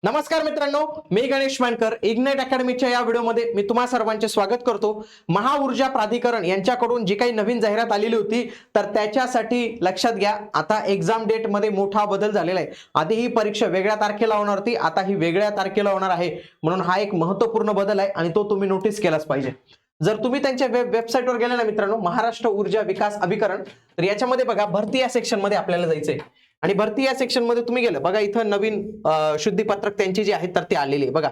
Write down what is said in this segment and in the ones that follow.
नमस्कार मित्रांनो, मी गणेश मानकर इग्नाइट अकॅडमीच्या या व्हिडिओमध्ये मी तुम्हा सर्वांचे स्वागत करतो। महाऊर्जा प्राधिकरण यांच्याकडून जी काही नवीन जाहिरात आलेली होती तर त्याच्यासाठी लक्षात घ्या, आता एग्जाम डेट मध्ये मोठा बदल झालेला आहे। आधी ही परीक्षा वेगळ्या तारखेला होणार होती, आता ही वेगळ्या तारखेला होणार आहे, म्हणून हा एक महत्त्वपूर्ण बदल आहे आणि तो तुम्ही नोटीस केलाच पाहिजे। जर तुम्ही त्यांच्या वेबसाईटवर गेले ना मित्रांनो, महाराष्ट्र ऊर्जा विकास अभिकरण, तर याच्यामध्ये बघा भरती या सेक्शन मध्ये आपल्याला जायचंय आणि भरती या सेक्शन मध्ये तुम्ही गेलं बघा, इथं नवीन शुद्धीपत्रक त्यांची जी आहे तर ती आलेली आहे बघा,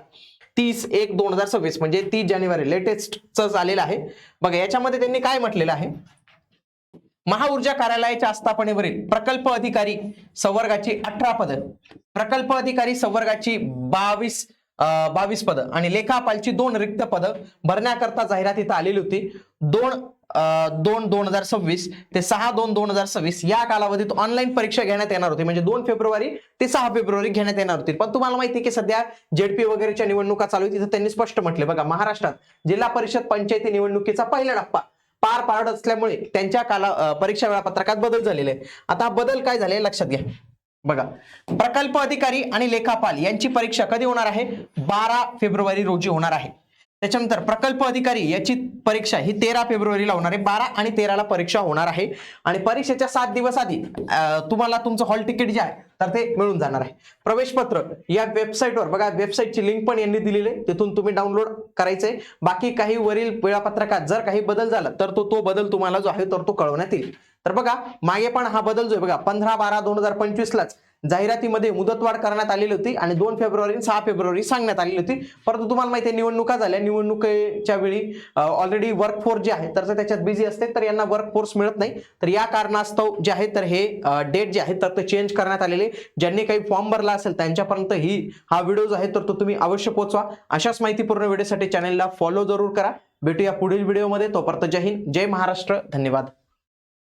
30/1/2026 म्हणजे 30 जानेवारी लेटेस्टच आलेलं आहे बघा। याच्यामध्ये त्यांनी काय म्हटलेलं आहे, महाऊर्जा कार्यालयाच्या आस्थापनेवरील प्रकल्प अधिकारी संवर्गाची 18 पद, प्रकल्प अधिकारी संवर्गाची 22 पद आणि लेखापालची 2 रिक्त पद भरण्याकरता जाहिरात इथं आलेली होती। 2/2/2026 ते 6/2/2026 या कालावधीत ऑनलाईन परीक्षा घेण्यात येणार होती, म्हणजे 2 फेब्रुवारी ते 6 फेब्रुवारी घेण्यात येणार होती। पण तुम्हाला माहिती आहे की सध्या जेडपी वगैरेच्या निवडणुका चालू आहेत, तिथं त्यांनी स्पष्ट म्हटले बघा, महाराष्ट्रात जिल्हा परिषद पंचायती निवडणुकीचा पहिला टप्पा पार पाडत असल्यामुळे त्यांच्या परीक्षा वेळापत्रकात बदल झालेले आहे। आता बदल काय झाले लक्षात घ्या बघा, प्रकल्प अधिकारी आणि लेखापाल यांची परीक्षा कधी होणार आहे, 12 फेब्रुवारी रोजी होणार आहे। त्याच्यानंतर प्रकल्प अधिकारी याची परीक्षा ही 13 फेब्रुवारीला होणार आहे, 12 आणि 13 ला परीक्षा होणार आहे आणि परीक्षेच्या 7 दिवस आधी तुम्हाला तुमचं हॉल तिकीट जे आहे तर ते मिळून जाणार आहे। प्रवेश पत्र या वेबसाईटवर बघा, वेबसाईटची लिंक पण यांनी दिलेली आहे, तिथून तुम्ही डाउनलोड करायचंय। बाकी काही वरील वेळापत्रकात जर काही बदल झाला तर तो बदल तुम्हाला जो आहे तर तो कळवण्यात येईल। तर बघा, मागे पण हा बदल जो आहे बघा, 15/12/2025 लाच जाहिरातीमध्ये मुदतवाढ करण्यात आलेली होती आणि 2 फेब्रुवारी 6 फेब्रुवारी सांगण्यात आलेली होती। परंतु तुम्हाला माहिती आहे निवडणुका झाल्या, निवडणुकीच्या वेळी ऑलरेडी वर्कफोर्स जे आहे तर त्याच्यात बिझी असते, तर यांना वर्कफोर्स मिळत नाही, तर या कारणास्तव जे आहे तर हे डेट जे आहे तर ते चेंज करण्यात आलेले। ज्यांनी काही फॉर्म भरला असेल त्यांच्यापर्यंत हा व्हिडिओ जो आहे तर तो तुम्ही अवश्य पोहोचवा। अशाच माहितीपूर्ण व्हिडिओसाठी चॅनलला फॉलो जरूर करा। भेटूया पुढील व्हिडिओमध्ये, तोपर्यंत जय हिंद, जय महाराष्ट्र, धन्यवाद।